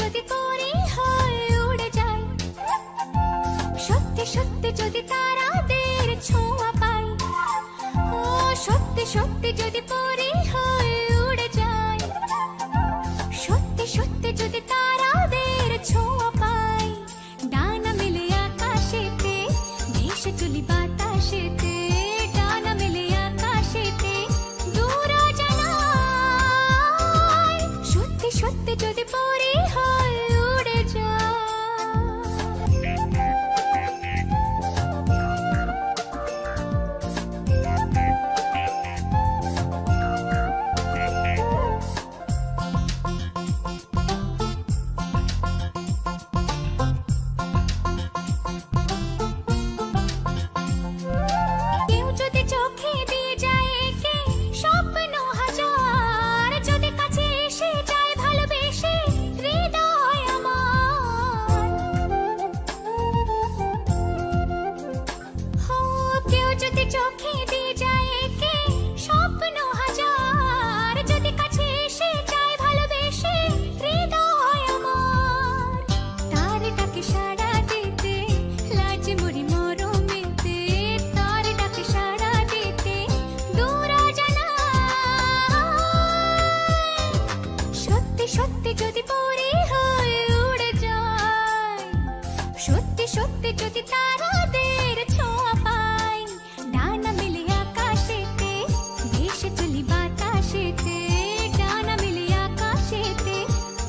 যদি পরি হয় উড়ে যাই, সত্যি সত্যি যদি তারাদের ছোঁয়া পাই, ও সত্যি সত্যি যদি পরি হয় উড়ে যাই, সত্যি সত্যি যদি তারাদের ছোঁয়া পাই, ডানা মেলে আকাশেতে ভেসে চলি বাতাসেতে, ডানা মেলে আকাশেতে দূর জানাই, সত্যি সত্যি যদি পরি হয় উড়ে যাই। কেউ যদি চোখে দিয়ে যায় একে স্বপ্ন হাজার, যদি কাছে এসে যায় ভালোবেসে হৃদয় আমার, ও কেউ যদি চোখে দিয়ে যায় একে স্বপ্ন হাজার, যদি কাছে এসে যায় ভালোবেসে হৃদয় আমার, তার ডাকে সাড়া দিতে লাজ মরি মরমেতে, তার ডাকে সাড়া দিতে দূর জানাই, সত্যি সত্যি যদি পরি হয় উড়ে যাই, সত্যি সত্যি যদি তারাদের ছোঁয়া পাই, ডানা মেলে আকাশেতে ভেসে চলি বাতাসেতে, ডানা মেলে আকাশেতে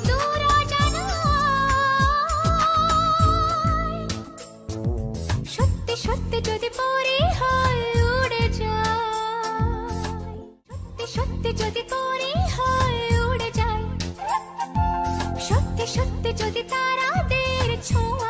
দূর জানাই, সত্যি সত্যি যদি পরি হয় উড়ে যাই, সত্যি সত্যি যদি পরি হয় উড়ে যাই, সত্যি সত্যি যদি তারাদের ছোঁয়া